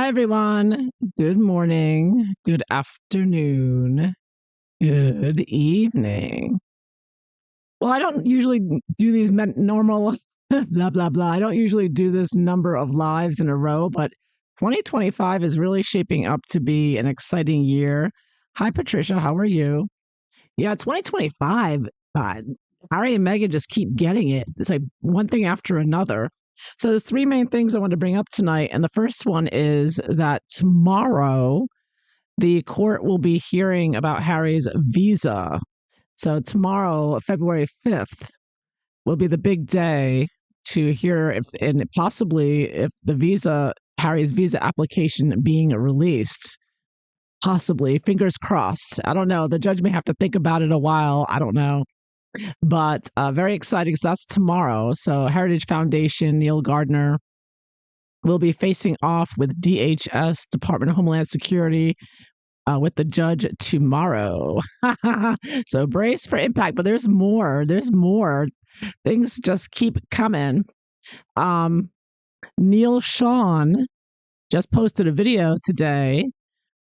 everyone. Good morning, good afternoon, good evening. Well, I don't usually do these normal blah, blah, blah. I don't usually do this number of lives in a row, but 2025 is really shaping up to be an exciting year. Hi, Patricia. How are you? Yeah, 2025. Uh, Harry and Meghan just keep getting it. It's like one thing after another. So there's three main things I want to bring up tonight. And the first one is that tomorrow the court will be hearing about Harry's visa. So tomorrow, February 5th, will be the big day to hear if and possibly if Harry's visa application being released. Possibly, fingers crossed. I don't know. The judge may have to think about it a while. I don't know. But very exciting. So that's tomorrow. So Heritage Foundation, Neil Gardner, will be facing off with DHS, Department of Homeland Security, with the judge tomorrow. So brace for impact. But there's more. There's more. Things just keep coming. Neil Sean just posted a video today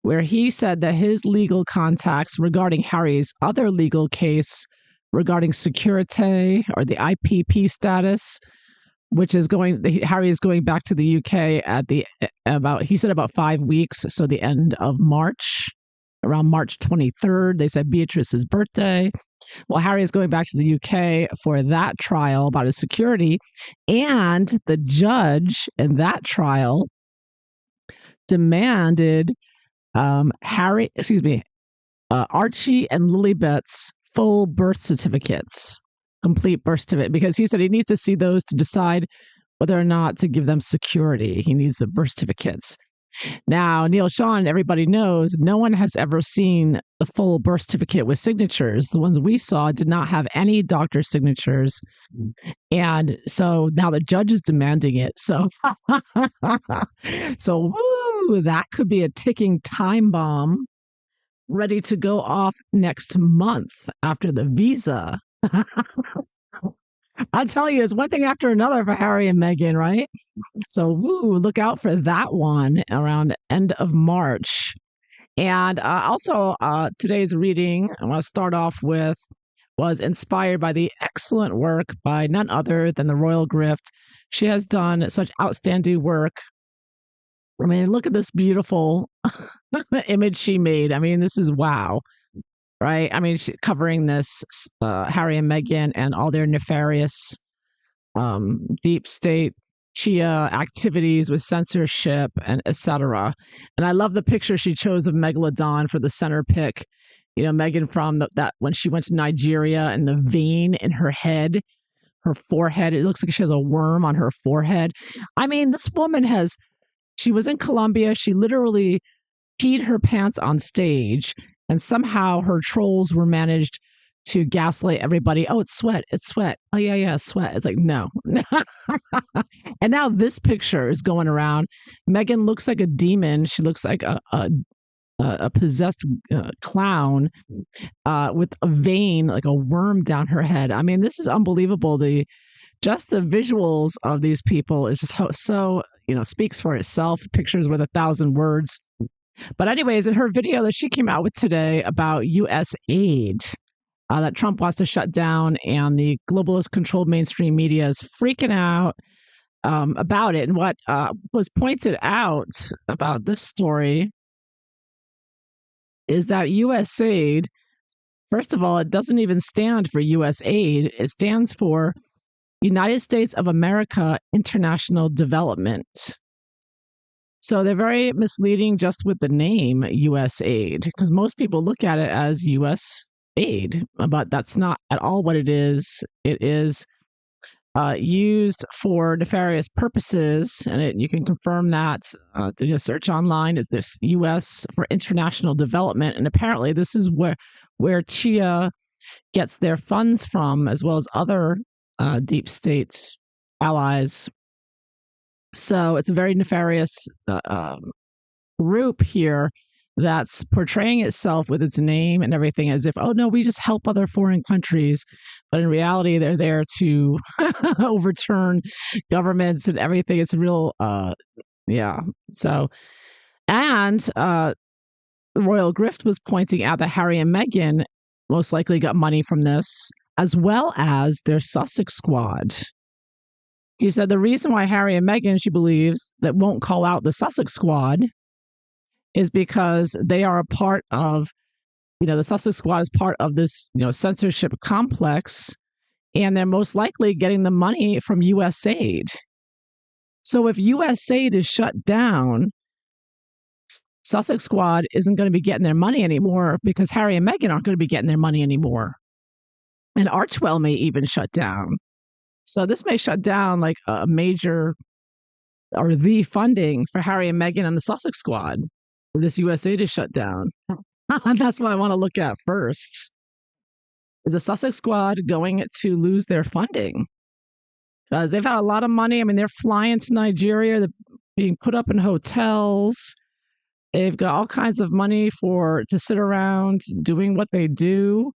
where he said that his legal contacts regarding Harry's other legal case regarding security or the IPP status, which is Harry is going back to the UK he said about 5 weeks. So the end of March, around March 23rd, they said Beatrice's birthday. Well, Harry is going back to the UK for that trial about his security. And the judge in that trial demanded Archie and Lilibet's full birth certificates, complete birth certificate, because he said he needs to see those to decide whether or not to give them security. He needs the birth certificates. Now, Neil Sean, everybody knows, no one has ever seen the full birth certificate with signatures. The ones we saw did not have any doctor's signatures. And so now the judge is demanding it. So, that could be a ticking time bomb ready to go off next month after the visa. I'll tell you, it's one thing after another for Harry and Meghan, right? So look out for that one around end of March. And also today's reading, I want to start off with, was inspired by the excellent work by none other than the Royal Grift. She has done such outstanding work. I mean, look at this beautiful image she made. I mean, this is wow, right? I mean, covering this Harry and Meghan and all their nefarious deep state Chia activities with censorship and etc. And I love the picture she chose of Megalodon for the center pick. You know, Meghan from that when she went to Nigeria and the vein in her head, her forehead, it looks like she has a worm on her forehead. I mean, this woman she was in Colombia. She literally peed her pants on stage, and somehow her trolls were managed to gaslight everybody. Oh, it's sweat. It's sweat. Oh, yeah, sweat. It's like, no. And now this picture is going around. Meghan looks like a demon. She looks like a possessed clown with a vein, like a worm down her head. I mean, this is unbelievable. Just the visuals of these people is just so speaks for itself. Pictures worth 1,000 words. But anyways, in her video that she came out with today about USAID, that Trump wants to shut down, and the globalist controlled mainstream media is freaking out about it. And what was pointed out about this story is that USAID, first of all, it doesn't even stand for USAID. It stands for United States of America International Development. So they're very misleading just with the name USAID, because most people look at it as US aid, but that's not at all what it is. It is used for nefarious purposes, and you can confirm that doing a search online. Is this US for International Development? And apparently this is where Chia gets their funds from, as well as other deep state allies. So it's a very nefarious group here that's portraying itself with its name and everything as if, oh no, we just help other foreign countries. But in reality, they're there to overturn governments and everything. It's real, yeah. So And the Royal Grift was pointing out that Harry and Meghan most likely got money from this, as well as their Sussex squad. She said the reason why Harry and Meghan, she believes, that won't call out the Sussex squad is because they are a part of, the Sussex squad is part of this, censorship complex, and they're most likely getting the money from USAID. So if USAID is shut down, Sussex Squad isn't going to be getting their money anymore because Harry and Meghan aren't going to be getting their money anymore. And Archwell may even shut down. So this may shut down like a major or the funding for Harry and Meghan and the Sussex Squad. This USAID is shut down. That's what I want to look at first. Is the Sussex Squad going to lose their funding? Because they've had a lot of money. I mean, they're flying to Nigeria. They're being put up in hotels. They've got all kinds of money to sit around doing what they do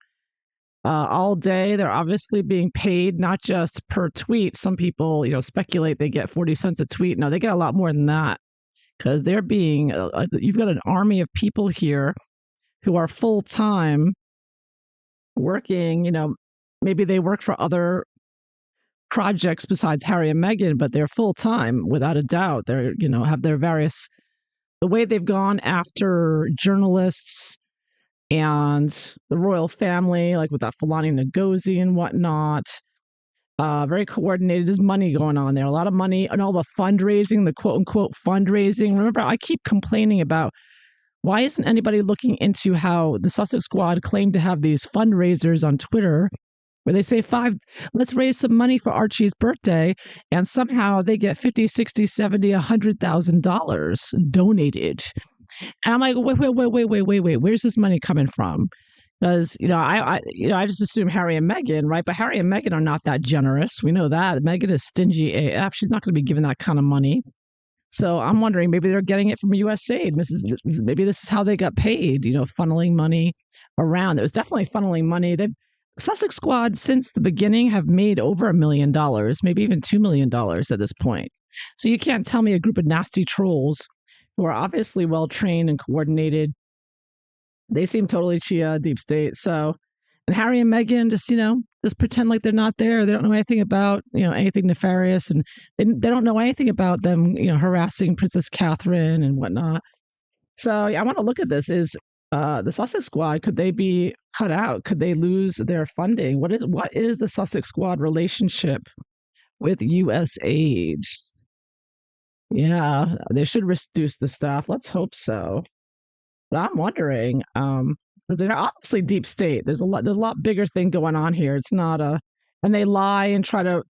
all day. They're obviously being paid not just per tweet. Some people, speculate they get 40 cents a tweet. No, they get a lot more than that because they're being. You've got an army of people here who are full time working. Maybe they work for other projects besides Harry and Meghan, but they're full time without a doubt. They're have their various. The way they've gone after journalists and the royal family, like with that Fulani Ngozi and whatnot, very coordinated. There's money going on there, a lot of money, and all the fundraising, the quote unquote fundraising. Remember, I keep complaining about why isn't anybody looking into how the Sussex Squad claimed to have these fundraisers on Twitter where they say let's raise some money for Archie's birthday, and somehow they get 50, 60, 70, $100,000 donated. And I'm like, wait, where's this money coming from? Because I just assume Harry and Meghan, right? But Harry and Meghan are not that generous. We know that Meghan is stingy AF. She's not going to be given that kind of money. So I'm wondering, maybe they're getting it from USAID. Maybe this is how they got paid. Funneling money around. It was definitely funneling money. Sussex Squad, since the beginning, have made over $1 million, maybe even $2 million at this point. So you can't tell me a group of nasty trolls who are obviously well trained and coordinated. They seem totally Chia, deep state. So, and Harry and Meghan just pretend like they're not there. They don't know anything about anything nefarious, and they don't know anything about them harassing Princess Catherine and whatnot. So I want to look at this. Is the Sussex Squad, could they be cut out? Could they lose their funding? What is the Sussex Squad relationship with USAID? Yeah, they should reduce the staff. Let's hope so. But I'm wondering, they're obviously deep state. There's a lot bigger thing going on here. It's not and they lie and try to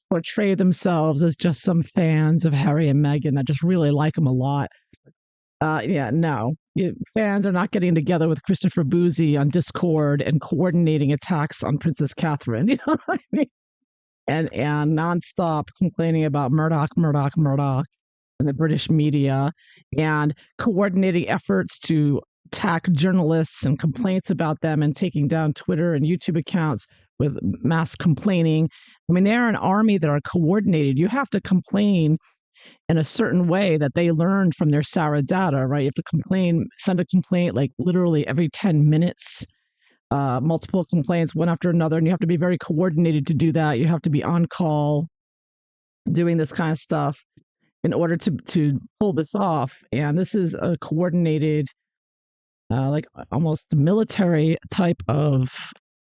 portray themselves as just some fans of Harry and Meghan that just really like them a lot. No. Fans are not getting together with Christopher Boozy on Discord and coordinating attacks on Princess Catherine. You know what I mean? And nonstop complaining about Murdoch, and the British media, and coordinating efforts to attack journalists and complaints about them, and taking down Twitter and YouTube accounts with mass complaining. I mean, they're an army that are coordinated. You have to complain in a certain way that they learned from their Sarah data, right? You have to send a complaint like literally every 10 minutes, multiple complaints, one after another. And you have to be very coordinated to do that. You have to be on call doing this kind of stuff in order to pull this off. And this is a coordinated, like almost military type of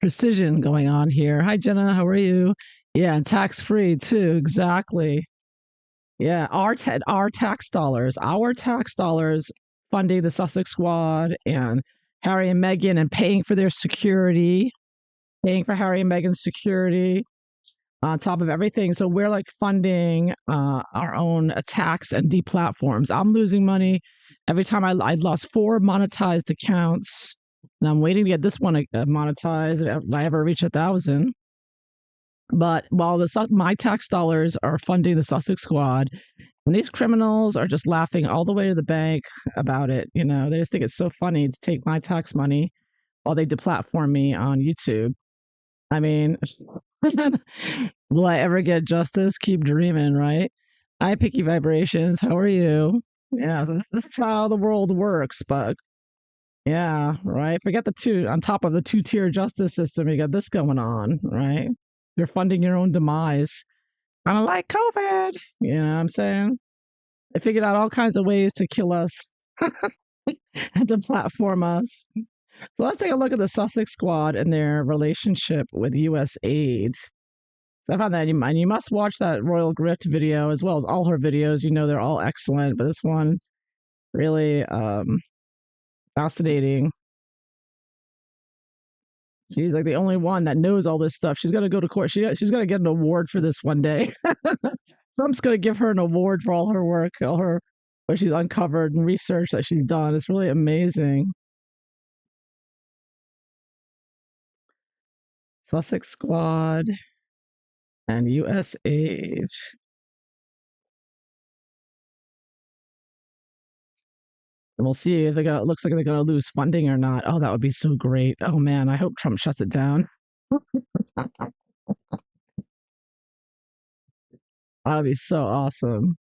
precision going on here. Hi, Jenna. How are you? Yeah, and tax-free too. Exactly. Yeah, our tax dollars funding the Sussex Squad and Harry and Meghan, and paying for their security, paying for Harry and Meghan's security on top of everything. So we're like funding our own attacks and deplatforms. I'm losing money every time. I lost 4 monetized accounts, and I'm waiting to get this one monetized if I ever reach 1,000. But while my tax dollars are funding the Sussex Squad, and these criminals are just laughing all the way to the bank about it, they just think it's so funny to take my tax money while they deplatform me on YouTube. I mean, will I ever get justice? Keep dreaming, right? Hi, Picky Vibrations. How are you? Yeah, so this is how the world works. But yeah, right. Forget the two on top of the two-tier justice system. You got this going on, right? You're funding your own demise, kind of like COVID. You know what I'm saying? They figured out all kinds of ways to kill us and to platform us. So let's take a look at the Sussex Squad and their relationship with USAID. So I found that you must watch that Royal Grift video as well as all her videos. You know they're all excellent, but this one really fascinating. She's like the only one that knows all this stuff. She's gonna go to court. She's gonna get an award for this one day. Trump's gonna give her an award for all her work, all her what she's uncovered and research that she's done. It's really amazing. Sussex Squad and USAID. And we'll see if it looks like they're going to lose funding or not. Oh, that would be so great. Oh, man. I hope Trump shuts it down. That'd be so awesome.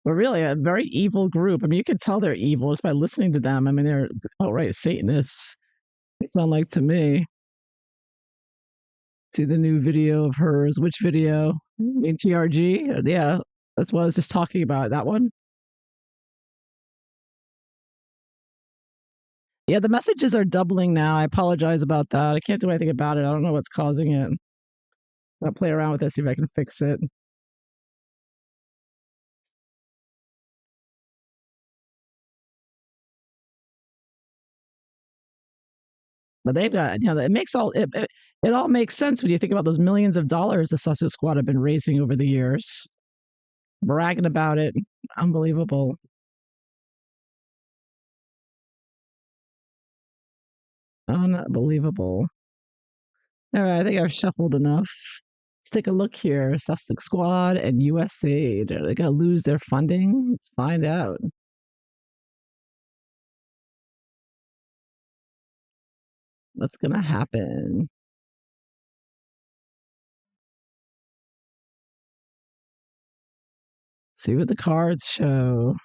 But really, a very evil group. I mean, you can tell they're evil just by listening to them. I mean, they're outright Satanists. They sound like to me. See the new video of hers. Which video? In TRG? Yeah, that's what I was just talking about. That one? Yeah, the messages are doubling now. I apologize about that. I can't do anything about it. I don't know what's causing it. I'll play around with this, see if I can fix it. But they've got, it makes it all makes sense when you think about those millions of dollars the Sussex Squad have been raising over the years. Bragging about it. Unbelievable. Unbelievable. All right, I think I've shuffled enough. Let's take a look here. Sussex Squad and USAID. Are they going to lose their funding? Let's find out. What's going to happen? See what the cards show.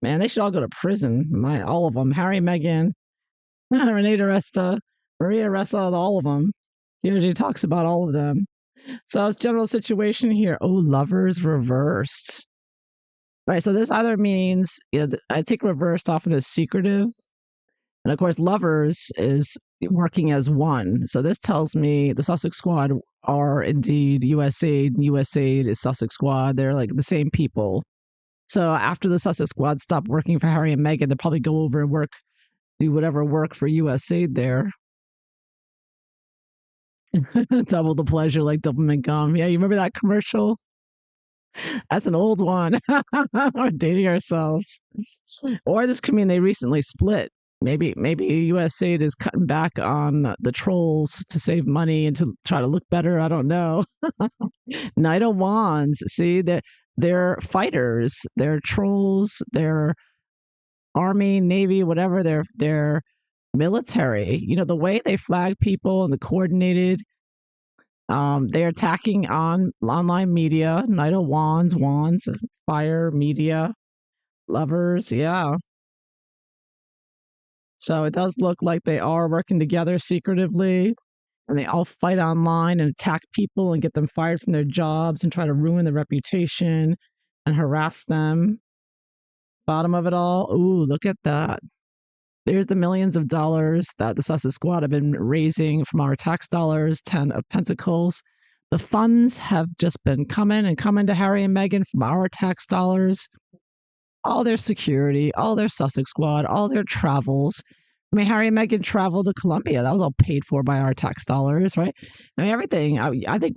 Man, they should all go to prison. All of them. Harry, Meghan, Renee DeResta, Maria Ressa, all of them. TRG talks about all of them. So it's general situation here. Oh, lovers reversed. Right. So this either means I take reversed often as secretive. And of course, lovers is working as one. So this tells me the Sussex Squad are indeed USAID. USAID is Sussex Squad. They're like the same people. So after the Sussex Squad stop working for Harry and Meghan, they'll probably go over and do whatever work for USAID there. Double the pleasure, like double gum. Yeah, you remember that commercial? That's an old one. We're dating ourselves. Or this could mean they recently split. Maybe USAID is cutting back on the trolls to save money and to try to look better. I don't know. Knight of Wands. See, they're fighters. They're trolls. They're army, navy, whatever. They're military. You know, the way they flag people and the coordinated. They're attacking on online media. Knight of Wands, fire, media, lovers. Yeah. So it does look like they are working together secretively, and they all fight online and attack people and get them fired from their jobs and try to ruin their reputation and harass them. Bottom of it all, ooh, look at that. There's the millions of dollars that the Sussex Squad have been raising from our tax dollars, 10 of Pentacles. The funds have just been coming to Harry and Meghan from our tax dollars. All their security, all their Sussex Squad, all their travels. I mean, Harry and Meghan traveled to Colombia. That was all paid for by our tax dollars, right? I mean, everything. I think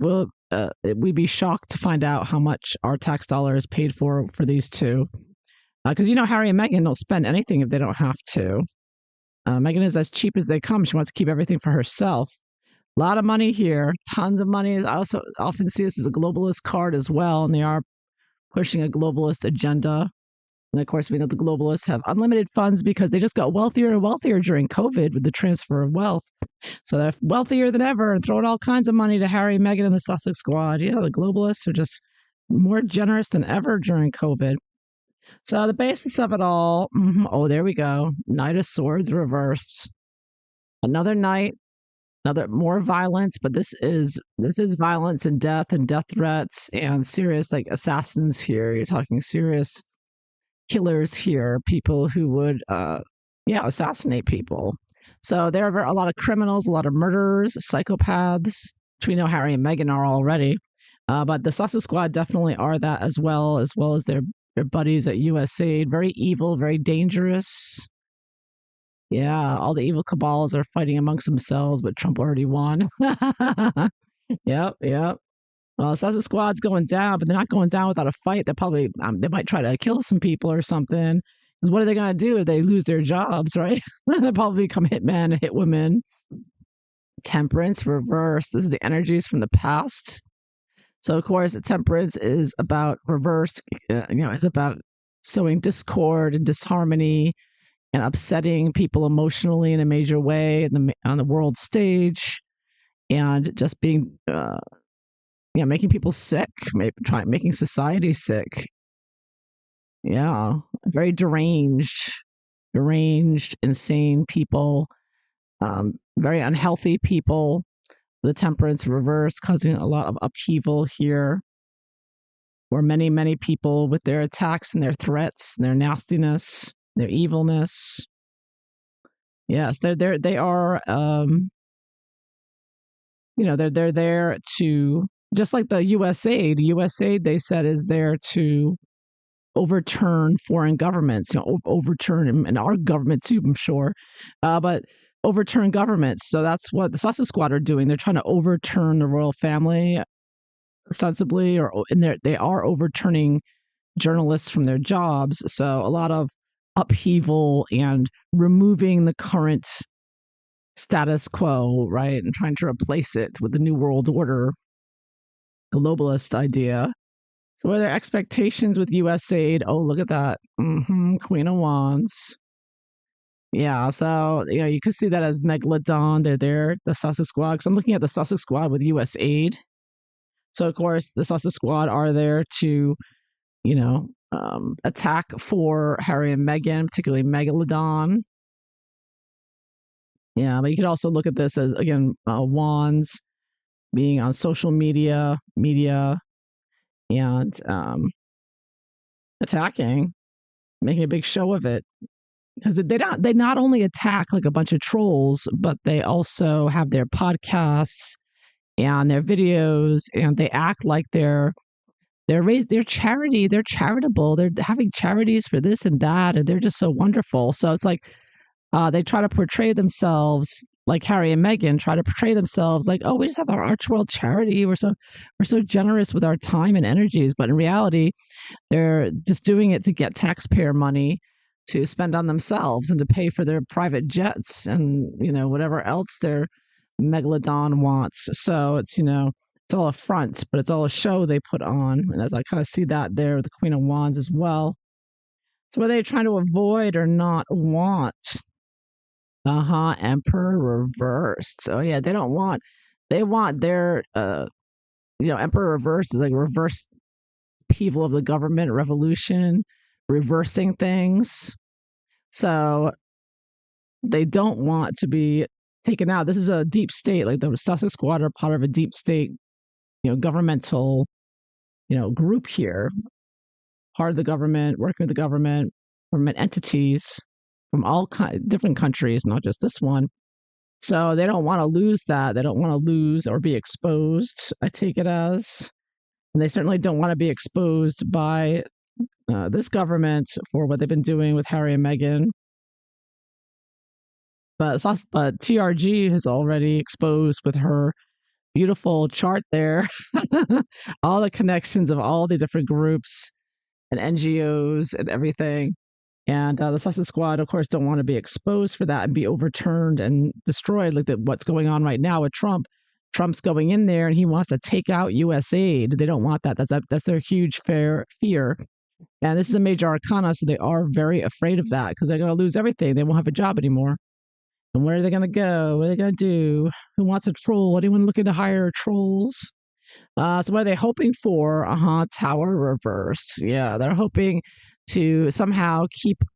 we'd be shocked to find out how much our tax dollars paid for these two. Because, Harry and Meghan don't spend anything if they don't have to. Meghan is as cheap as they come. She wants to keep everything for herself. A lot of money here, tons of money. I also often see this as a globalist card as well, and they are pushing a globalist agenda. And of course, we know the globalists have unlimited funds because they just got wealthier and wealthier during COVID with the transfer of wealth. So they're wealthier than ever and throwing all kinds of money to Harry, Meghan, and the Sussex Squad. The globalists are just more generous than ever during COVID. So the basis of it all, oh, there we go. Knight of Swords reversed. Another knight, another more violence, but this is violence and death threats and serious like assassins here. You're talking serious killers here, people who would assassinate people. So there are a lot of criminals, a lot of murderers, psychopaths, which we know Harry and Meghan are already. But the Sussex Squad definitely are that as well as their buddies at USAID. Very evil, very dangerous. Yeah, all the evil cabals are fighting amongst themselves, but Trump already won. Yep, yep. Well, Sussex Squad's going down, but they're not going down without a fight. They're probably they might try to kill some people or something. Because what are they going to do if they lose their jobs, right? They'll probably become hitmen and hit women. Temperance reverse. This is the energies from the past. So, of course, temperance is about reversed. It's about sowing discord and disharmony and upsetting people emotionally in a major way on the world stage, and just being, making people sick, making society sick. Yeah, very deranged, insane people, very unhealthy people. The temperance reverse causing a lot of upheaval here, where many people with their attacks and their threats, and their nastiness, their evilness. Yes, they are. They're there to, just like the USAID. USAID, they said, is there to overturn foreign governments. Overturn, and our government too, I'm sure, but overturn governments. So that's what the Sussex Squad are doing. They're trying to overturn the royal family, ostensibly, and they are overturning journalists from their jobs. So a lot of upheaval and removing the current status quo, right, and trying to replace it with the new world order, globalist idea. So what are their expectations with USAID? Oh, look at that. Queen of Wands. Yeah, so you can see that as Megalodon. They're there, the Sussex Squad. Because I'm looking at the Sussex Squad with USAID. So of course the Sussex Squad are there to, attack for Harry and Meghan, particularly Megalodon. Yeah, but you could also look at this as, again, Wands being on social media, and attacking, making a big show of it. Because they not only attack like a bunch of trolls, but they also have their podcasts and their videos, and they act like they're charity, they're charitable, they're having charities for this and that, and they're just so wonderful. So it's like they try to portray themselves like Harry and Meghan try to portray themselves like, oh, we just have our Archworld charity. We're so generous with our time and energies, but in reality, they're just doing it to get taxpayer money to spend on themselves and to pay for their private jets and whatever else their Megalodon wants. So it's all a front, but it's all a show they put on. And as I kind of see that there with the Queen of Wands as well. So what are they trying to avoid or not want? Emperor reversed. So yeah, they want their Emperor reversed is like reverse upheaval of the government, revolution, reversing things. So they don't want to be taken out. This is a deep state, like the Sussex Squad are part of a deep state, governmental, group here, part of the government, working with the government entities from all different countries, not just this one. So they don't want to lose that. They don't want to lose or be exposed, I take it as. And they certainly don't want to be exposed by this government for what they've been doing with Harry and Meghan. But TRG has already exposed with her beautiful chart there all the connections of all the different groups and NGOs and everything. And the Sussex Squad, of course, don't want to be exposed for that and be overturned and destroyed, like what's going on right now with Trump. Trump's going in there and he wants to take out USAID. They don't want that. That's their huge fear. And this is a major arcana, so they are very afraid of that because they're going to lose everything. They won't have a job anymore. And where are they going to go? What are they going to do? Who wants a troll? Anyone looking to hire trolls? So what are they hoping for? Tower reversed. Yeah, they're hoping to somehow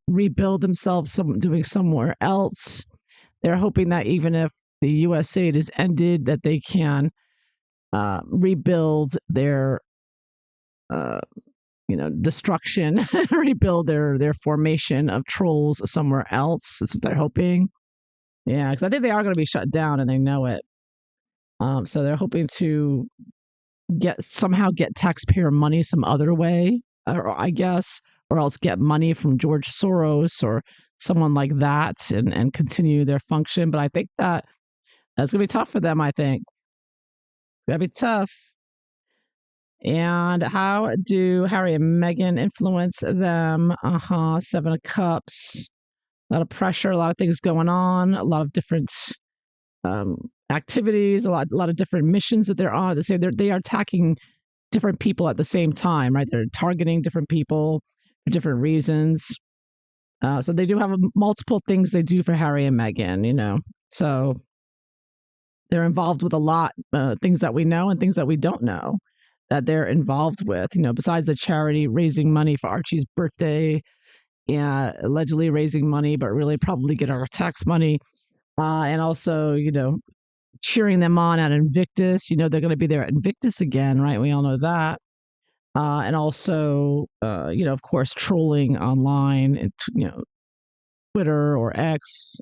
rebuild themselves doing somewhere else. They're hoping that even if the USAID is ended, that they can rebuild their uh, destruction, rebuild their formation of trolls somewhere else. That's what they're hoping. Yeah, because I think they are going to be shut down, and they know it. So they're hoping to somehow get taxpayer money some other way, or I guess, or else get money from George Soros or someone like that, and continue their function. But I think that's gonna be tough for them. I think it's gonna be tough. And how do Harry and Meghan influence them? Seven of Cups. A lot of pressure, a lot of things going on, a lot of different um, activities, a lot of different missions that they're on. They say they are attacking different people at the same time, right? They're targeting different people for different reasons. So they do have multiple things they do for Harry and Meghan. So they're involved with a lot things that we know and things that we don't know that they're involved with. Besides the charity raising money for Archie's birthday, yeah, allegedly raising money, but really probably get our tax money. And also, cheering them on at Invictus. They're going to be there at Invictus again, right? We all know that. And also, of course, trolling online and Twitter or X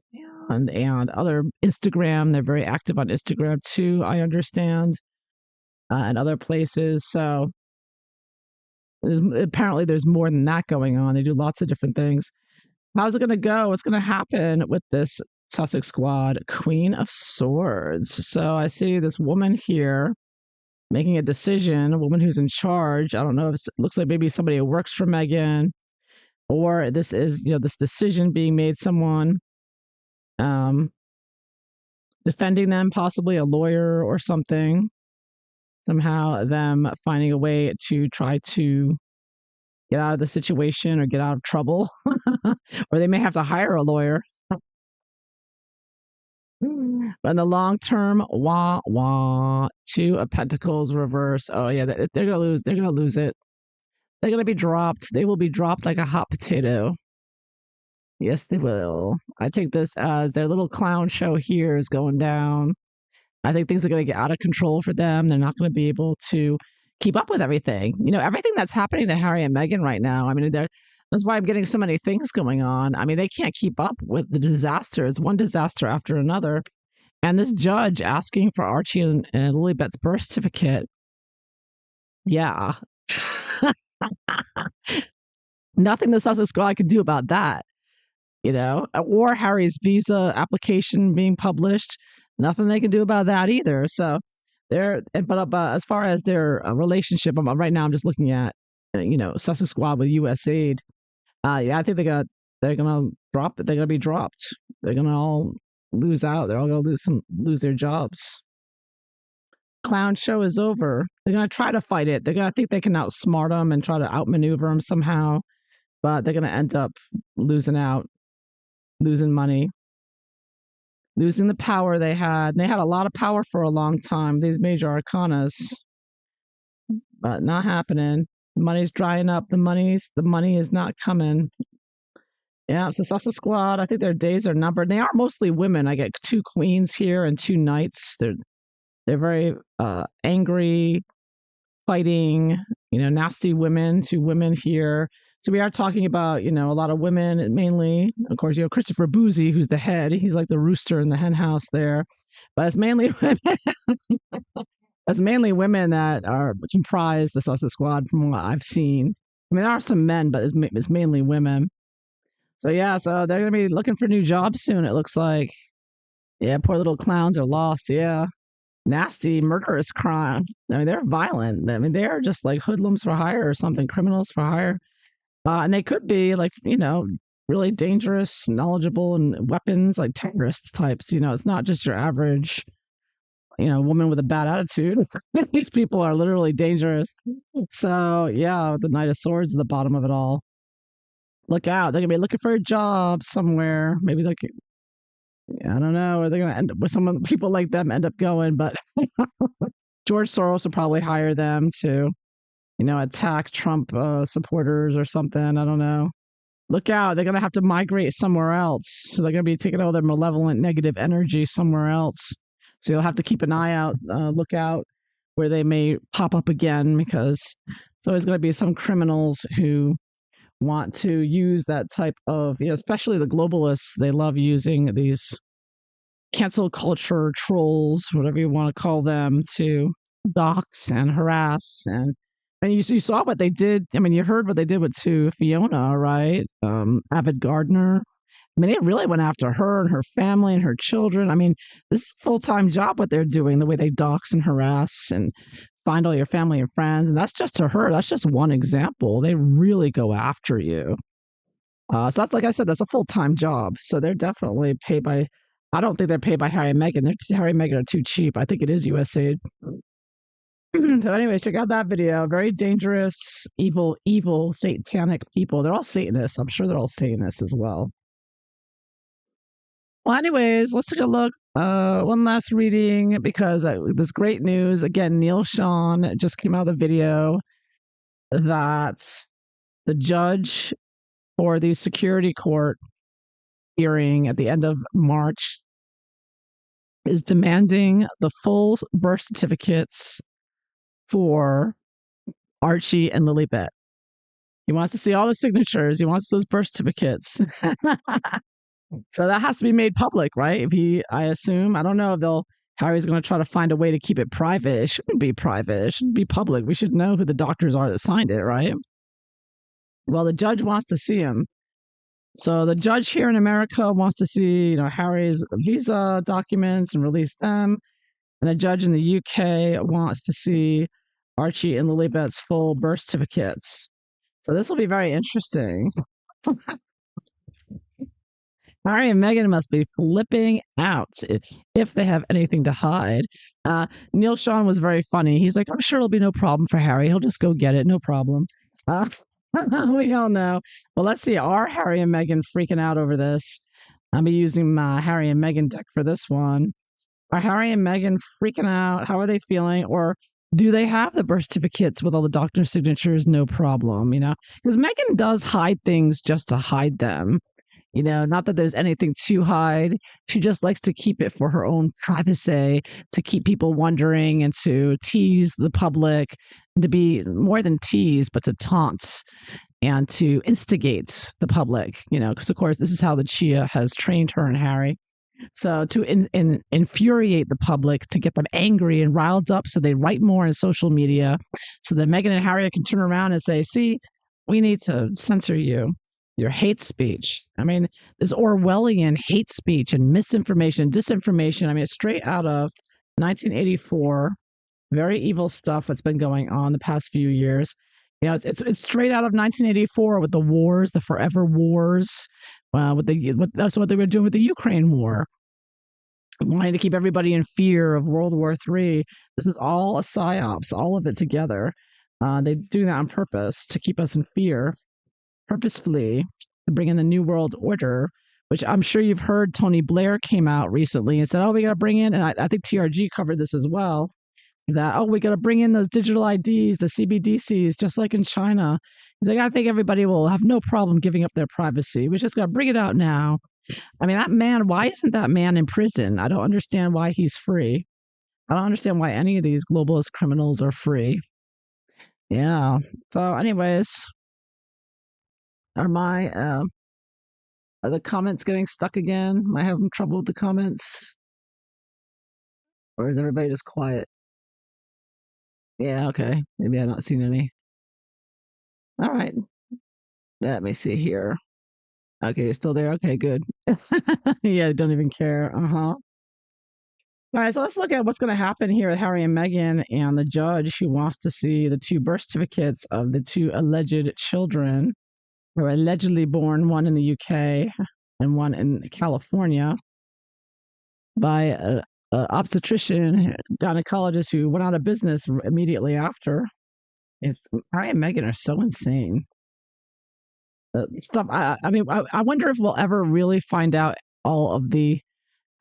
and other Instagram. They're very active on Instagram too, I understand, and other places. So apparently there's more than that going on. They do lots of different things. How's it going to go? What's going to happen with this Sussex squad? Queen of Swords. So I see this woman here making a decision, a woman who's in charge. I don't know if it looks like maybe somebody who works for Meghan, or this is, this decision being made, someone defending them, possibly a lawyer or something. Somehow them finding a way to try to get out of the situation or get out of trouble. Or they may have to hire a lawyer. But in the long term, wah wah, Two of Pentacles reverse. Oh yeah, they're gonna lose. They're gonna lose it. They're gonna be dropped. They will be dropped like a hot potato. Yes, they will. I take this as their little clown show here is going down. I think things are going to get out of control for them. They're not going to be able to keep up with everything. Everything that's happening to Harry and Meghan right now. I mean, that's why I'm getting so many things going on. I mean, they can't keep up with the disasters, one disaster after another. And this judge asking for Archie and Lilibet's birth certificate. Yeah. Nothing the Sussex Squad could do about that. Or Harry's visa application being published. Nothing they can do about that either. So but as far as their relationship, right now I'm just looking at, Sussex Squad with USAID. Yeah, I think they're gonna drop it. They're gonna be dropped. They're gonna all lose out. They're all gonna lose their jobs. Clown show is over. They're gonna try to fight it. They're gonna think they can outsmart them and try to outmaneuver them somehow, but they're gonna end up losing out, losing money, losing the power they had. They had a lot of power for a long time, these major arcanas, but not happening. The money's drying up. The money is not coming. Yeah, so Sussex Squad, I think their days are numbered. They are mostly women. I get two queens here and two knights. They're very angry, fighting, nasty women. Two women here. So we are talking about, a lot of women, mainly, of course, Christopher Boozy, who's the head. He's like the rooster in the hen house there. But it's mainly women. It's mainly women that comprise the Sussex Squad from what I've seen. I mean, there are some men, but it's mainly women. So yeah, so they're going to be looking for new jobs soon, it looks like. Yeah, poor little clowns are lost. Yeah. Nasty, murderous crime. I mean, they're violent. I mean, they're just like hoodlums for hire or something, criminals for hire. And they could be like, really dangerous, knowledgeable in weapons, like terrorist types. It's not just your average, woman with a bad attitude. These people are literally dangerous. So yeah, the Knight of Swords at the bottom of it all. Look out. They're going to be looking for a job somewhere. Maybe I don't know where they're going to end up, where people like them end up going, but George Soros will probably hire them to, attack Trump supporters or something. I don't know. Look out. They're going to have to migrate somewhere else. So they're going to be taking all their malevolent negative energy somewhere else. So you'll have to keep an eye out, look out where they may pop up again, because there's always going to be some criminals who want to use that type of, especially the globalists. They love using these cancel culture trolls, whatever you want to call them, to dox and harass. And you saw what they did. I mean, you heard what they did to Fiona, right? Avid Gardner. I mean, they really went after her and her family and her children. I mean, this is a full-time job what they're doing, the way they dox and harass and find all your family and friends. And that's just to her. That's just one example. They really go after you. So that's, like I said, that's a full-time job. So they're definitely paid by, I don't think they're paid by Harry and Meghan. Harry and Meghan are too cheap. I think it is USAID. So anyways, check out that video. Very dangerous, evil, satanic people. They're all Satanists. I'm sure they're all Satanists as well. Well, anyways, let's take a look. One last reading, because this great news. Again, Neil Sean just came out of the video that the judge for the security court hearing at the end of March is demanding the full birth certificates for Archie and Lilibet. He wants to see all the signatures. He wants those birth certificates. So that has to be made public, right? I assume, I don't know if Harry's going to try to find a way to keep it private. It shouldn't be private. It shouldn't be public. We should know who the doctors are that signed it, right? Well, the judge wants to see him. So the judge here in America wants to see, Harry's visa documents and release them. And the judge in the UK wants to see Archie and Lilibet's full birth certificates. So this will be very interesting. Harry and Meghan must be flipping out if they have anything to hide. Neil Sean was very funny. He's like, I'm sure it'll be no problem for Harry. He'll just go get it. No problem. We all know. Well, let's see. Are Harry and Meghan freaking out over this? I'll be using my Harry and Meghan deck for this one. Are Harry and Meghan freaking out? How are they feeling? Or do they have the birth certificates with all the doctor's signatures? No problem, because Meghan does hide things just to hide them. Not that there's anything to hide. She just likes to keep it for her own privacy, to keep people wondering and to tease the public, to be more than tease, but to taunt and to instigate the public, because of course, this is how the Chia has trained her and Harry. So to infuriate the public, to get them angry and riled up so they write more in social media, so that Meghan and Harry can turn around and say, see, we need to censor you. Your hate speech. I mean, this Orwellian hate speech and misinformation, disinformation. I mean, it's straight out of 1984. Very evil stuff that's been going on the past few years. It's straight out of 1984 with the wars, the forever wars. That's what they were doing with the Ukraine war, wanting to keep everybody in fear of World War III. This was all a psyops, all of it together. They do that on purpose to keep us in fear. Purposefully to bring in the New World Order, which I'm sure you've heard. Tony Blair came out recently and said, we got to bring in, and I think TRG covered this as well, that, we got to bring in those digital IDs, the CBDCs, just like in China. He's like, I think everybody will have no problem giving up their privacy. We just got to bring it out now. I mean, that man, why isn't that man in prison? I don't understand why he's free. I don't understand why any of these globalist criminals are free. Yeah. So anyways, are the comments getting stuck again? Am I having trouble with the comments? Or is everybody just quiet? Yeah, okay. Maybe I've not seen any. All right. Let me see here. Okay, you're still there? Okay, good. Yeah, don't even care. All right, so let's look at what's going to happen here with Harry and Meghan and the judge who wants to see the two birth certificates of the two alleged children who were allegedly born, one in the UK and one in California, by an obstetrician, gynecologist who went out of business immediately after. Harry and Meghan are so insane. Stuff. I mean, I wonder if we'll ever really find out all of the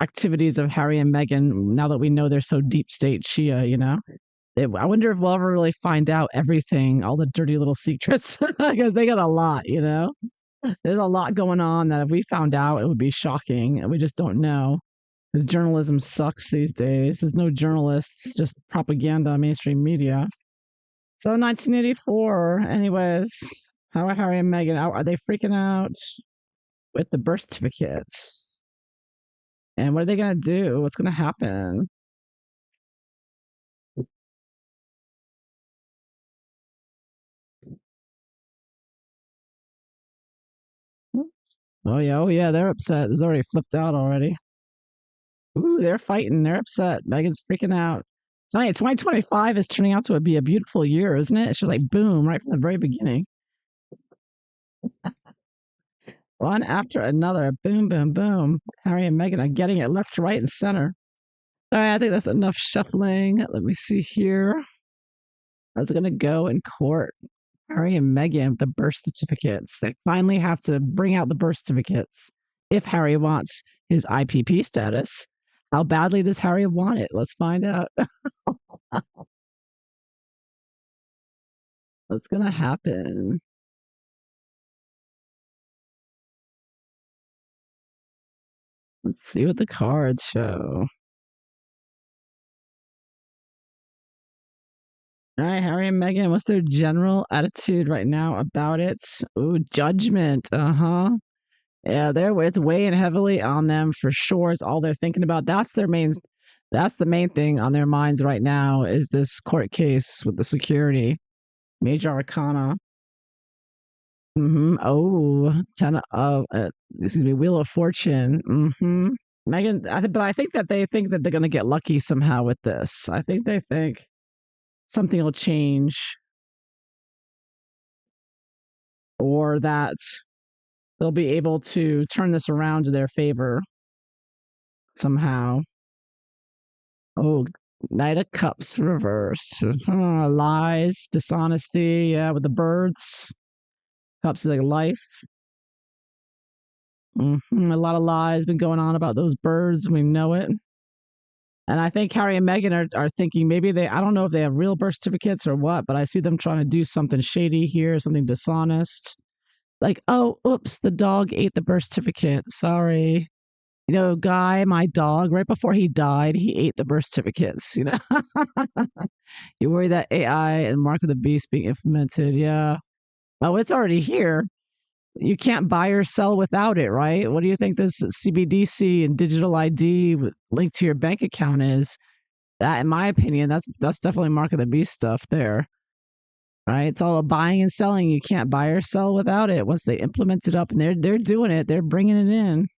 activities of Harry and Meghan now that we know they're so deep state Shia, I wonder if we'll ever really find out everything, all the dirty little secrets, because they got a lot, you know? There's a lot going on that if we found out, it would be shocking, and we just don't know. Because journalism sucks these days. There's no journalists, just propaganda, mainstream media. So 1984, anyways, how are Harry and Meghan? Are they freaking out with the birth certificates? And what are they going to do? What's going to happen? Oh yeah, they're upset. It's already flipped out already. Ooh, they're fighting. They're upset. Megan's freaking out. Tonight, 2025 is turning out to be a beautiful year, isn't it? It's just like boom, right from the very beginning. One after another. Boom, boom, boom. Harry and Meghan are getting it left, right, and center. All right, I think that's enough shuffling. Let me see here. I was going to go in court. Harry and Meghan with the birth certificates. They finally have to bring out the birth certificates if Harry wants his IPP status. How badly does Harry want it? Let's find out. What's going to happen? Let's see what the cards show. All right, Harry and Meghan, what's their general attitude right now about it? Ooh, judgment. Uh huh. Yeah, it's weighing heavily on them for sure. It's all they're thinking about. That's the main thing on their minds right now is this court case with the security. Major Arcana. Oh, ten of excuse me, Wheel of Fortune. Megan, but I think that they think that they're going to get lucky somehow with this. I think they think something will change, or that they'll be able to turn this around to their favor somehow. Oh, Knight of Cups reverse. Lies, dishonesty. Yeah, with the birds. Cups is like life. A lot of lies been going on about those birds. We know it. And I think Harry and Meghan are thinking maybe I don't know if they have real birth certificates or what, but I see them trying to do something shady here, something dishonest. Like, oh, oops, the dog ate the birth certificate. Sorry. You know, Guy, my dog, right before he died, he ate the birth certificates, you know? You worry that AI and Mark of the Beast being implemented. Yeah. Oh, it's already here. You can't buy or sell without it, right? What do you think this CBDC and digital ID linked to your bank account is? That, in my opinion, that's definitely Mark of the Beast stuff there, right? It's all buying and selling. You can't buy or sell without it. Once they implement it up, and they're doing it, they're bringing it in.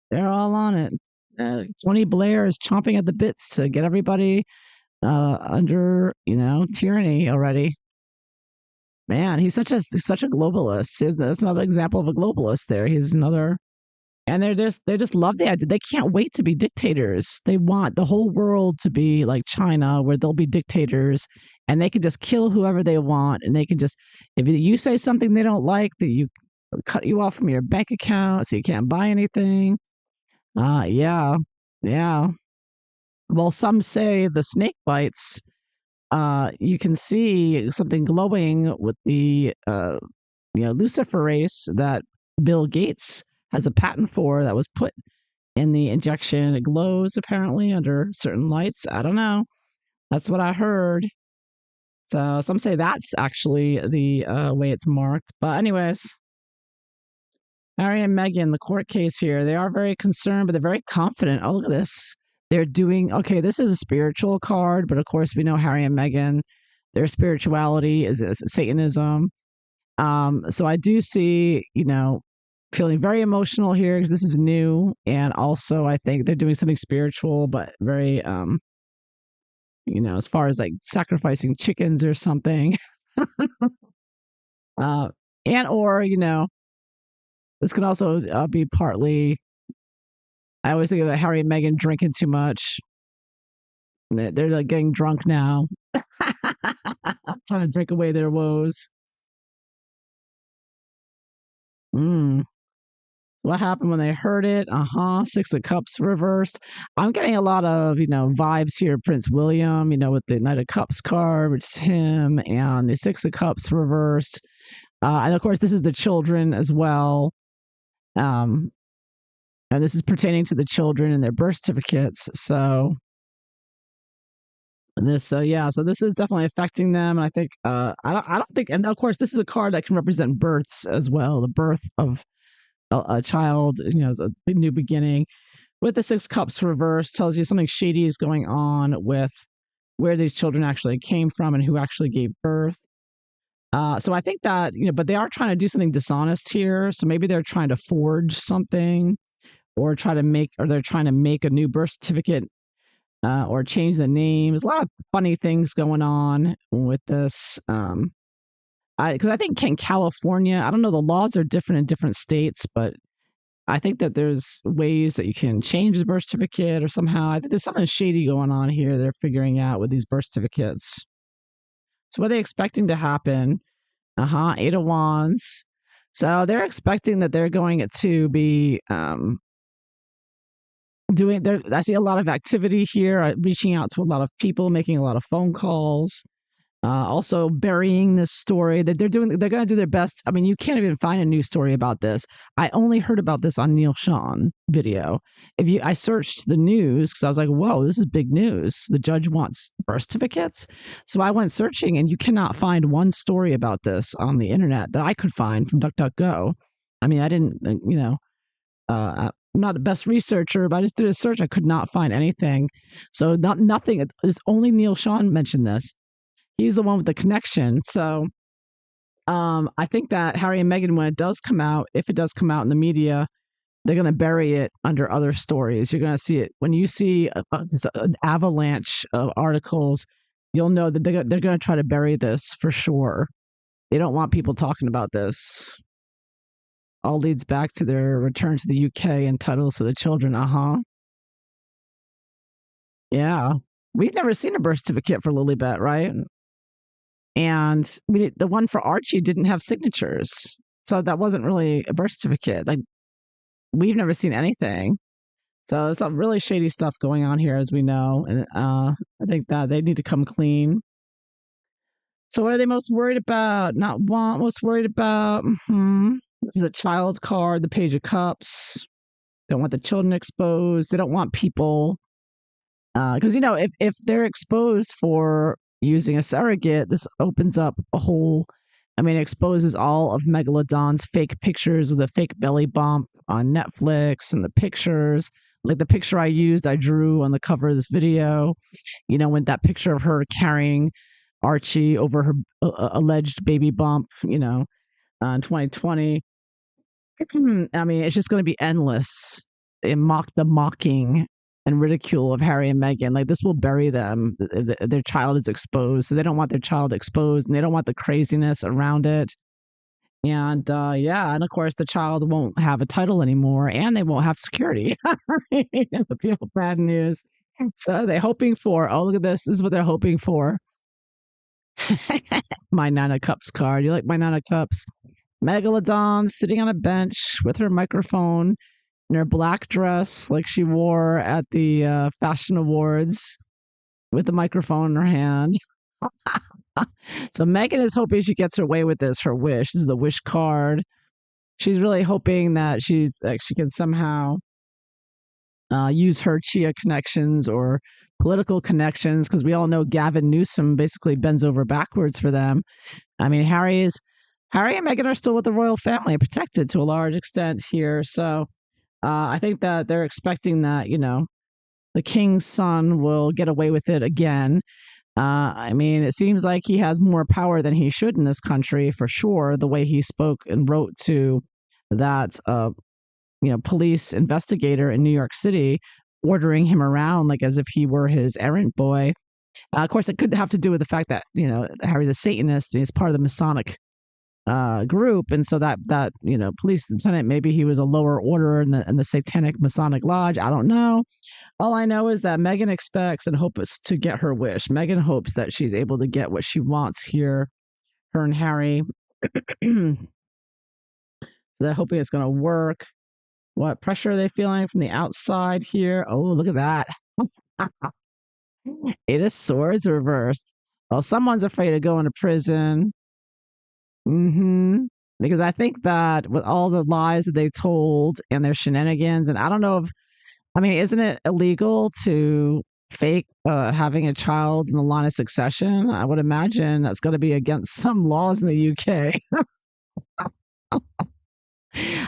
They're all on it. Tony Blair is chomping at the bits to get everybody under, tyranny already. Man, he's such a globalist. That's another example of a globalist. There, he's another, and they just love the idea. They can't wait to be dictators. They want the whole world to be like China, where they'll be dictators, and they can just kill whoever they want, and they can just if you say something they don't like, that you cut you off from your bank account, so you can't buy anything. Yeah, yeah. Well, some say the snake bites. You can see something glowing with the luciferase that Bill Gates has a patent for that was put in the injection. It glows apparently under certain lights. I don't know. That's what I heard. So some say that's actually the way it's marked. But anyways, Harry and Meghan, the court case here, they are very concerned, but they're very confident. Oh, look at this. They're doing, okay, this is a spiritual card, but of course, we know Harry and Meghan, their spirituality is Satanism. So I do see, feeling very emotional here because this is new. And also, I think they're doing something spiritual, but very, as far as like sacrificing chickens or something. uh, or, this can also be partly. I always think of Harry and Meghan drinking too much. They're like getting drunk now, trying to drink away their woes. What happened when they heard it? Six of Cups reversed. I'm getting a lot of, vibes here. Prince William, with the Knight of Cups card, which is him, and the Six of Cups reversed. And of course, this is the children as well. And this is pertaining to the children and their birth certificates. So so this is definitely affecting them. And I think, I don't think, and of course, this is a card that can represent births as well, the birth of a child, is a new beginning. With the Six Cups reversed, tells you something shady is going on with where these children actually came from and who actually gave birth. So I think that, but they are trying to do something dishonest here. So maybe they're trying to forge something or they're trying to make a new birth certificate or change the name. There's a lot of funny things going on with this. Because I think in California, I don't know, the laws are different in different states, but I think that there's ways that you can change the birth certificate or somehow. I think there's something shady going on here they're figuring out with these birth certificates. So what are they expecting to happen? Eight of Wands. So they're expecting that they're going to be doing there. I see a lot of activity here, reaching out to a lot of people, making a lot of phone calls. Also burying this story that they're going to do their best. I mean, you can't even find a news story about this. I only heard about this on Neil Sean video. I searched the news because I was like, whoa, this is big news. The judge wants birth certificates. So I went searching and you cannot find one story about this on the internet that I could find from DuckDuckGo. I mean, I didn't, I'm not the best researcher, but I just did a search. I could not find anything. So nothing. It's only Neil Sean mentioned this. He's the one with the connection. So I think that Harry and Meghan, when it does come out, if it does come out in the media, they're going to bury it under other stories. You're going to see it. When you see just an avalanche of articles, you'll know that they're going to try to bury this for sure. They don't want people talking about this. All leads back to their return to the UK and titles for the children. Yeah. We've never seen a birth certificate for Lilibet, right? And the one for Archie didn't have signatures. So that wasn't really a birth certificate. Like, we've never seen anything. So there's some really shady stuff going on here, as we know. And I think that they need to come clean. So what are they most worried about? Most worried about? This is a child's card, the Page of Cups. They don't want the children exposed. They don't want people. Because, if they're exposed for using a surrogate, this opens up a whole, it exposes all of Megalodon's fake pictures with a fake belly bump on Netflix and the pictures. Like the picture I drew on the cover of this video, when that picture of her carrying Archie over her alleged baby bump, in 2020. It's just going to be endless. The mocking and ridicule of Harry and Meghan. Like, this will bury them. Their child is exposed. So they don't want their child exposed and they don't want the craziness around it. And and of course the child won't have a title anymore and they won't have security. The bad news. So they're hoping for, oh, look at this. This is what they're hoping for. My Nine of Cups card. You like my Nine of Cups? Megalodon sitting on a bench with her microphone in her black dress like she wore at the fashion awards with the microphone in her hand. So Meghan is hoping she gets her way with this, her wish. This is the wish card. She's really hoping that she can somehow use her Chia connections or political connections, because we all know Gavin Newsom basically bends over backwards for them. Harry and Meghan are still with the royal family, protected to a large extent here. So I think that they're expecting that, the king's son will get away with it again. It seems like he has more power than he should in this country, for sure. The way he spoke and wrote to that, police investigator in New York City, ordering him around like as if he were his errand boy. Of course, it could have to do with the fact that, Harry's a Satanist and he's part of the Masonic group, and so that police lieutenant, maybe he was a lower order in the Satanic Masonic Lodge. I don't know. All I know is that Meghan expects and hopes to get her wish. Meghan hopes that she's able to get what she wants here, her and Harry. They're hoping it's going to work. What pressure are they feeling from the outside here? Oh, look at that. Eight of Swords reversed. Well, someone's afraid of going to prison. Hmm. Because I think that with all the lies that they told and their shenanigans, and I don't know if, I mean, isn't it illegal to fake having a child in the line of succession? I would imagine that's going to be against some laws in the UK.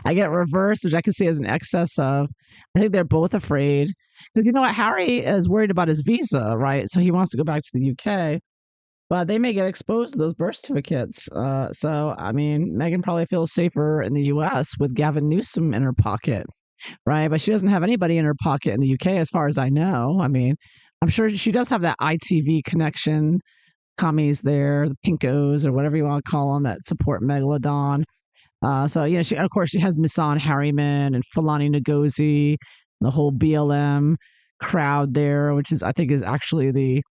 I get reversed, which I can see as an excess of. I think they're both afraid because you know what, Harry is worried about his visa, right? So he wants to go back to the UK, but they may get exposed to those birth certificates. So I mean, Meghan probably feels safer in the US with Gavin Newsom in her pocket, right? But she doesn't have anybody in her pocket in the UK, as far as I know. I mean, I'm sure she does have that ITV connection, commies there, the Pinkos or whatever you want to call them that support Megalodon. So you know, she of course she has Misan Harriman and Fulani Ngozi, the whole BLM crowd there, which is I think is actually the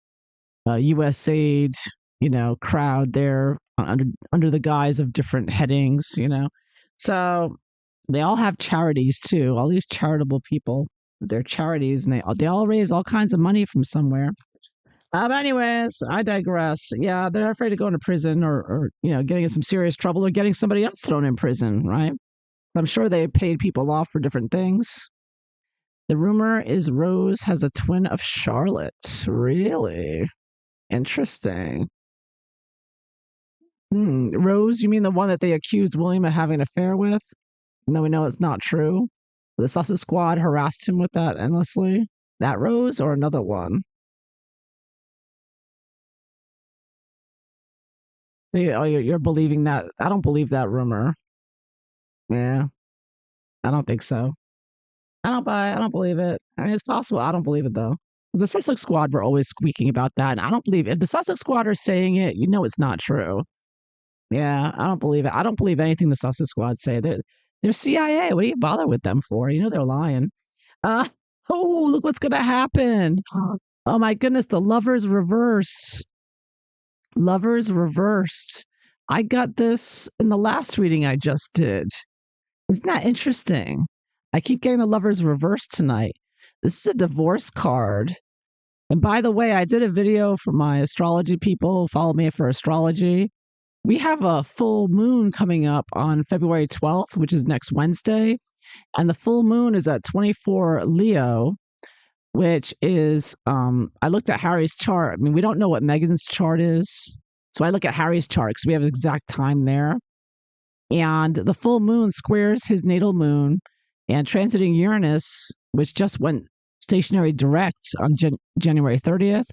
USAID, you know, crowd there under the guise of different headings, you know. So they all have charities too. All these charitable people, they're charities, and they all raise all kinds of money from somewhere. But anyways, I digress. Yeah, they're afraid of going to prison or you know getting in some serious trouble or getting somebody else thrown in prison, right? I'm sure they paid people off for different things. The rumor is Rose has a twin of Charlotte. Really interesting. Rose, you mean the one that they accused William of having an affair with? No, we know it's not true. The Sussex Squad harassed him with that endlessly. That Rose or another one? So you're believing that? I don't believe that rumor. Yeah, I don't think so. I don't buy it. I don't believe it. I mean, it's possible. I don't believe it though. The Sussex Squad were always squeaking about that, and I don't believe if the Sussex Squad are saying it, you know, it's not true. Yeah, I don't believe it. I don't believe anything the Sussex Squad say. They're CIA. What do you bother with them for? You know they're lying. Uh oh, look what's gonna happen. Oh my goodness, the lovers reversed. Lovers reversed. I got this in the last reading I just did. Isn't that interesting? I keep getting the lovers reversed tonight. This is a divorce card. And by the way, I did a video for my astrology people. Follow me for astrology. We have a full moon coming up on February 12th, which is next Wednesday. And the full moon is at 24 Leo, which is, I looked at Harry's chart. I mean, we don't know what Meghan's chart is. So I look at Harry's chart because we have exact time there. And the full moon squares his natal moon and transiting Uranus, which just went stationary direct on January 30th.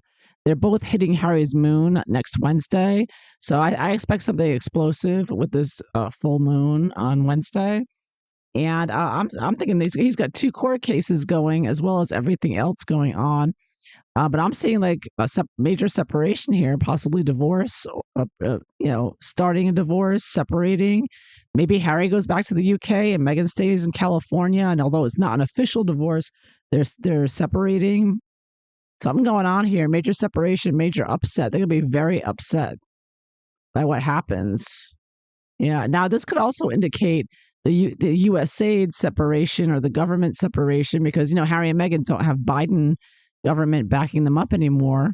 They're both hitting Harry's moon next Wednesday. So I expect something explosive with this full moon on Wednesday. And I'm thinking he's got two court cases going as well as everything else going on. But I'm seeing like a major separation here, possibly divorce, you know, starting a divorce, separating. Maybe Harry goes back to the UK and Meghan stays in California. And although it's not an official divorce, they're separating. Something going on here, major separation, major upset. They're going to be very upset by what happens. Yeah. Now, this could also indicate the USAID separation or the government separation because, you know, Harry and Meghan don't have Biden government backing them up anymore.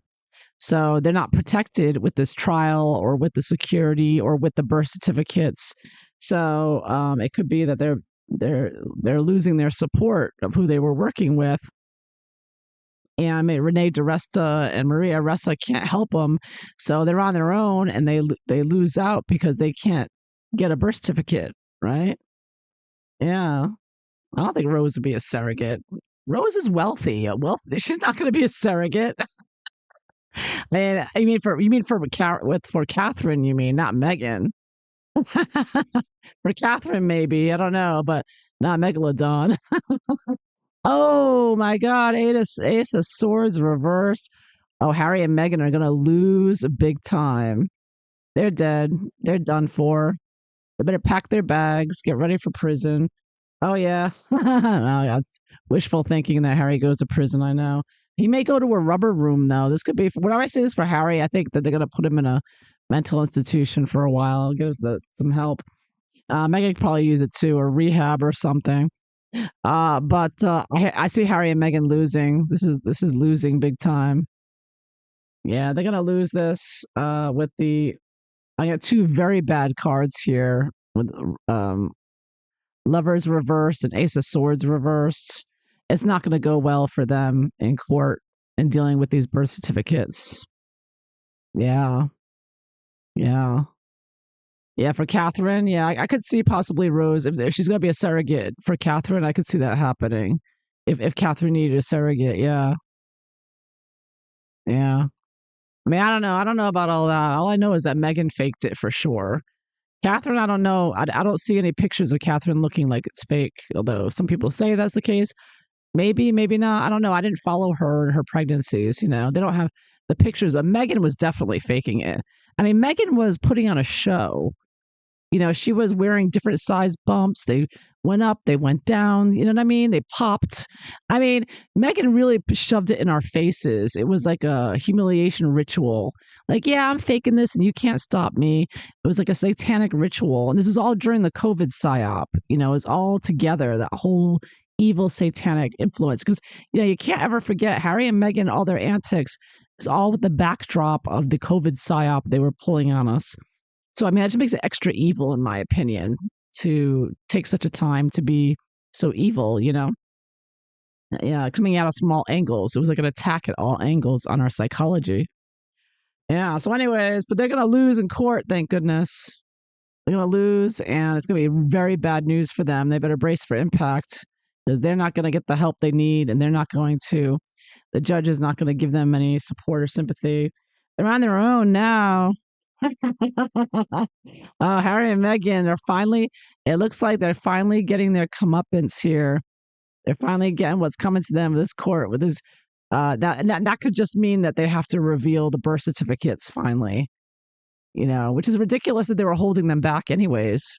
So they're not protected with this trial or with the security or with the birth certificates. So it could be that they're losing their support of who they were working with. And Renee DiResta and Maria Ressa can't help them, so they're on their own, and they lose out because they can't get a birth certificate, right? Yeah, I don't think Rose would be a surrogate. Rose is wealthy. She's not going to be a surrogate. I mean, for Catherine, you mean not Meghan? For Catherine, maybe I don't know, but not Megalodon. Oh my God, Ace of Swords reversed. Oh, Harry and Meghan are going to lose big time. They're dead. They're done for. They better pack their bags, get ready for prison. Oh, yeah. Oh, that's wishful thinking that Harry goes to prison. I know. He may go to a rubber room, though. This could be, whenever I say this for Harry, I think that they're going to put him in a mental institution for a while. Give us some help. Meghan could probably use it too, or rehab or something. But I see Harry and Meghan losing. This is losing big time. Yeah, they're gonna lose this. With the I got two very bad cards here with um Lovers reversed and Ace of Swords reversed. It's not going to go well for them in court and dealing with these birth certificates. Yeah, yeah. Yeah, for Catherine, yeah, I could see possibly Rose if she's going to be a surrogate for Catherine. I could see that happening if Catherine needed a surrogate. Yeah, yeah. I mean, I don't know. I don't know about all that. All I know is that Meghan faked it for sure. Catherine, I don't know. I don't see any pictures of Catherine looking like it's fake. Although some people say that's the case. Maybe, maybe not. I don't know. I didn't follow her and her pregnancies. They don't have the pictures, but Meghan was definitely faking it. I mean, Meghan was putting on a show. She was wearing different size bumps. They went up, they went down. You know what I mean? They popped. I mean, Meghan really shoved it in our faces. It was like a humiliation ritual. Like, yeah, I'm faking this and you can't stop me. It was like a satanic ritual. And this was all during the COVID psyop. It was all together, that whole evil satanic influence. Because, you can't ever forget Harry and Meghan, all their antics, is all with the backdrop of the COVID psyop they were pulling on us. So, I mean, that just makes it extra evil, in my opinion, to take such a time to be so evil. Yeah, coming out of small angles. It was like an attack at all angles on our psychology. Yeah. So, anyways, but they're going to lose in court, thank goodness. They're going to lose, and it's going to be very bad news for them. They better brace for impact because they're not going to get the help they need, and they're not going to, the judge is not going to give them any support or sympathy. They're on their own now. Harry and Meghan are finally, it looks like they're finally getting their comeuppance here. They're finally getting what's coming to them with this court, with this. That could just mean that they have to reveal the birth certificates finally, which is ridiculous that they were holding them back anyways.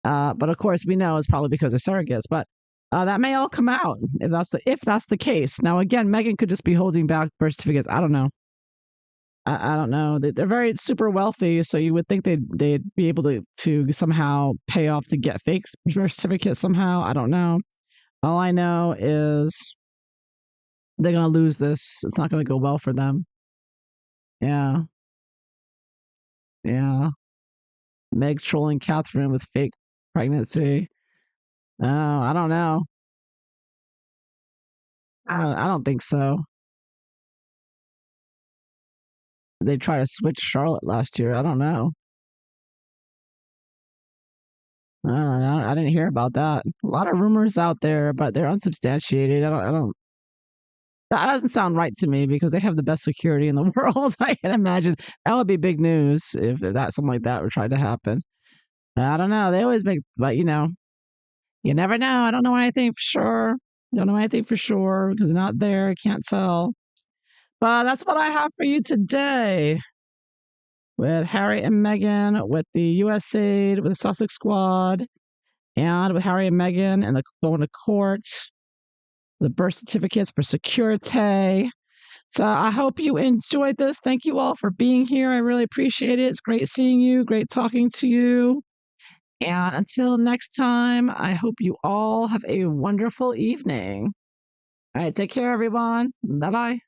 But of course, we know it's probably because of surrogates. But that may all come out if that's the case. Now, again, Meghan could just be holding back birth certificates. I don't know. I don't know. They're very super wealthy, so you would think they'd be able to somehow pay off to get fake birth certificates somehow. I don't know. All I know is they're gonna lose this. It's not gonna go well for them. Yeah, yeah. Meg trolling Catherine with fake pregnancy. Oh, I don't know. I don't think so. They tried to switch Charlotte last year. I don't know. I don't know. I didn't hear about that. A lot of rumors out there, but they're unsubstantiated. I don't. That doesn't sound right to me because they have the best security in the world. I can imagine that would be big news if that something like that were trying to happen. I don't know. They always make, but you never know. I don't know anything for sure. Don't know anything for sure because they're not there. I can't tell. But that's what I have for you today with Harry and Meghan, with the USAID, with the Sussex Squad, and with Harry and Meghan and the going to court, the birth certificates for security. So I hope you enjoyed this. Thank you all for being here. I really appreciate it. It's great seeing you, great talking to you. And until next time, I hope you all have a wonderful evening. All right, take care, everyone. Bye bye.